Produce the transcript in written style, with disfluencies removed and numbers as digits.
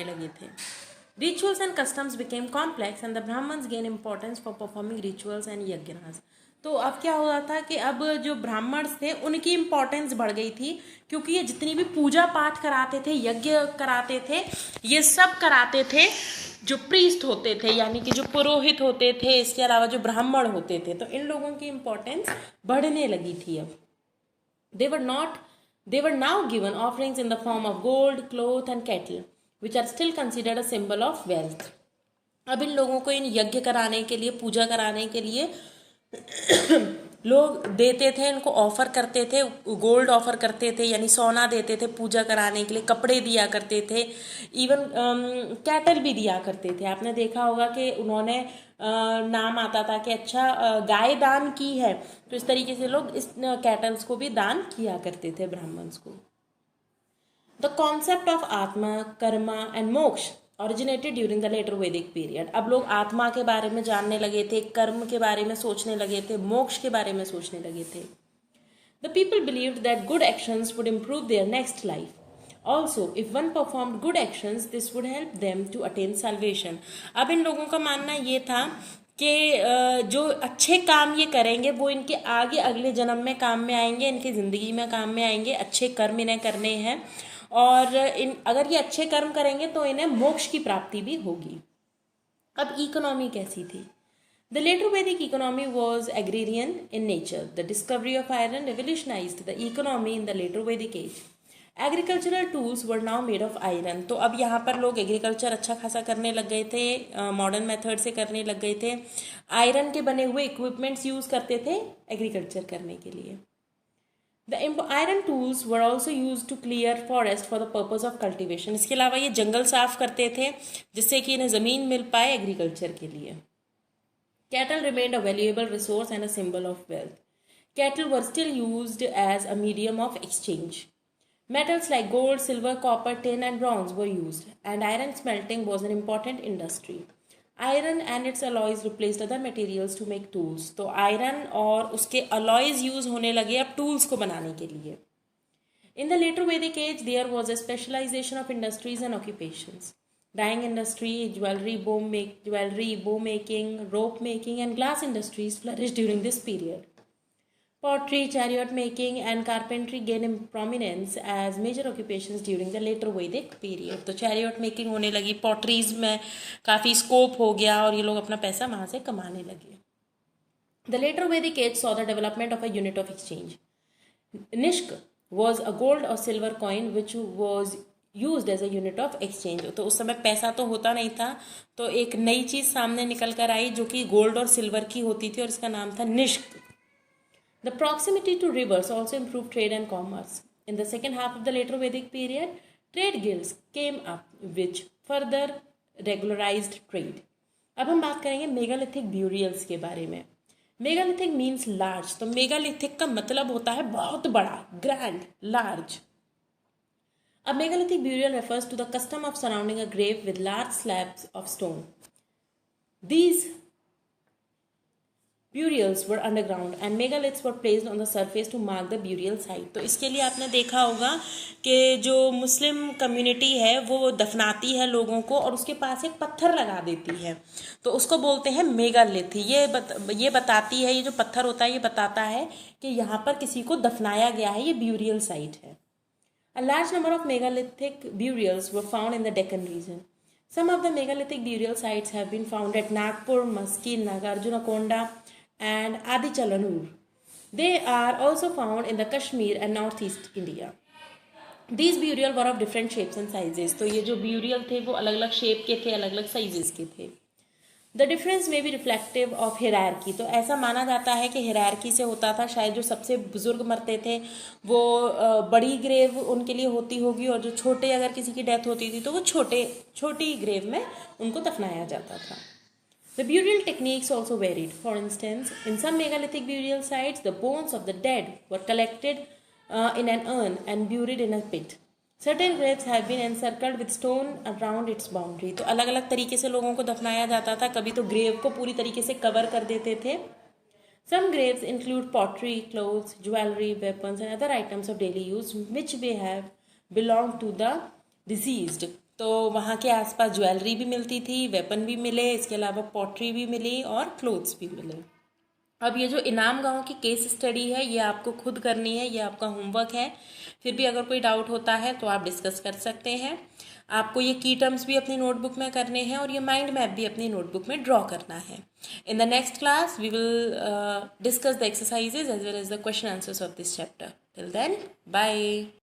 लगे थे। Rituals and customs became complex and the Brahmins gained importance for performing rituals and yajnas. तो अब क्या हुआ था कि अब जो ब्राह्मण्स थे उनकी इम्पोर्टेंस बढ़ गई थी, क्योंकि ये जितनी भी पूजा पाठ कराते थे, यज्ञ कराते थे, ये सब कराते थे जो प्रीस्ट होते थे, यानी कि जो पुरोहित होते थे, इसके अलावा जो ब्राह्मण होते थे, तो इन लोगों की इम्पोर्टेंस बढ़ने लगी थी। अब they were now given offerings in the form of gold, cloth and cattle, which are still considered a symbol of wealth. अब इन लोगों को इन यज्ञ कराने के लिए, पूजा कराने के लिए लोग देते थे, इनको ऑफर करते थे, गोल्ड ऑफर करते थे, यानी सोना देते थे पूजा कराने के लिए, कपड़े दिया करते थे, इवन कैटल भी दिया करते थे। आपने देखा होगा कि उन्होंने नाम आता था कि अच्छा गाय दान की है, तो इस तरीके से लोग इस कैटल्स को भी दान किया करते थे ब्राह्मण्स को। द कॉन्सेप्ट ऑफ आत्मा, कर्मा एंड मोक्ष originated during the later Vedic period. अब लोग आत्मा के बारे में जानने लगे थे, कर्म के बारे में सोचने लगे थे, मोक्ष के बारे में सोचने लगे थे। The people believed that good actions would improve their next life. Also, if one performed good actions, this would help them to attain salvation. अब इन लोगों का मानना ये था कि जो अच्छे काम ये करेंगे वो इनके आगे अगले जन्म में काम में आएंगे, इनकी ज़िंदगी में काम में आएंगे, अच्छे कर्म इन्हें करने हैं, और अगर ये अच्छे कर्म करेंगे तो इन्हें मोक्ष की प्राप्ति भी होगी। अब इकोनॉमी कैसी थी? The later Vedic economy was agrarian in nature. The discovery of iron revolutionized the economy in the later Vedic age. Agricultural tools were now made of iron. तो अब यहाँ पर लोग एग्रीकल्चर अच्छा खासा करने लग गए थे, मॉडर्न मेथड से करने लग गए थे, आयरन के बने हुए इक्विपमेंट्स यूज़ करते थे एग्रीकल्चर करने के लिए। The iron tools were also used to clear forest for the purpose of cultivation. इसके अलावा ये जंगल साफ करते थे जिससे कि इन्हें ज़मीन मिल पाए एग्रीकल्चर के लिए। Cattle remained a valuable resource and a symbol of wealth. Cattle were still used as a medium of exchange. Metals like gold, silver, copper, tin and bronze were used, and iron smelting was an important industry. Iron and its alloys replaced other materials to make tools. तो iron और उसके alloys use होने लगे अब tools को बनाने के लिए। In the later Vedic age there was a specialisation of industries and occupations. Dyeing industry, jewellery, bow making, rope making and glass industries flourish during this period. Pottery, chariot making and carpentry gained prominence as major occupations during the later Vedic period. तो chariot making होने लगी, potteries में काफ़ी scope हो गया और ये लोग अपना पैसा वहाँ से कमाने लगे। The later Vedic age saw the development of a unit of exchange. Nishk was a gold or silver coin which was used as a unit of exchange. तो उस समय पैसा तो होता नहीं था, तो एक नई चीज़ सामने निकल कर आई जो कि गोल्ड और सिल्वर की होती थी और इसका नाम था निष्क। The proximity to rivers also improved trade and commerce. In the second half of the later Vedic period, trade guilds came up, which further regularized trade. अब हम बात करेंगे मेगालिथिक ब्यूरियल्स के बारे में। मेगालिथिक मीन्स लार्ज, तो megalithic का मतलब होता है बहुत बड़ा, grand, large. A megalithic burial refers to the custom of surrounding a grave with large slabs of stone. These burials were underground and megaliths were placed on the surface to mark the burial site. तो इसके लिए आपने देखा होगा कि जो Muslim community है वो दफनाती है लोगों को और उसके पास एक पत्थर लगा देती है, तो उसको बोलते हैं मेगालिथ। ये बताती है, ये जो पत्थर होता है ये बताता है कि यहाँ पर किसी को दफनाया गया है, ये ब्यूरियल साइट है। A large number of megalithic burials were found in the Deccan region. Some of the megalithic burial sites have been found at Nagpur, Maskil, Nagarjunakonda and Adichalanur. They are also found in the Kashmir and northeast India. These burial were of different shapes and sizes. तो ये जो burial थे वो अलग अलग shape के थे, अलग अलग साइजेस के थे। The difference may be reflective of hierarchy. तो ऐसा माना जाता है कि hierarchy से होता था, शायद जो सबसे बुजुर्ग मरते थे वो बड़ी ग्रेव उनके लिए होती होगी और जो छोटे अगर किसी की डेथ होती थी तो वो छोटी ग्रेव में उनको दफनाया जाता था। The burial techniques also varied. For instance, in some megalithic burial sites, the bones of the dead were collected in an urn and buried in a pit. Certain graves have been encircled with stone around its boundary. तो अलग अलग तरीके से लोगों को दफनाया जाता था, कभी तो ग्रेव को पूरी तरीके से कवर कर देते थे। Some graves include pottery, clothes, jewelry, weapons and other items of daily use which may have belonged to the deceased. तो वहाँ के आसपास ज्वेलरी भी मिलती थी, वेपन भी मिले, इसके अलावा पॉटरी भी मिली और क्लोथ्स भी मिले। अब ये जो इनाम गांव की केस स्टडी है ये आपको खुद करनी है, ये आपका होमवर्क है। फिर भी अगर कोई डाउट होता है तो आप डिस्कस कर सकते हैं। आपको ये की टर्म्स भी अपनी नोटबुक में करने हैं और ये माइंड मैप भी अपनी नोटबुक में ड्रॉ करना है। In the next class we will discuss the exercises as well as the question answers of this chapter. Till then, bye.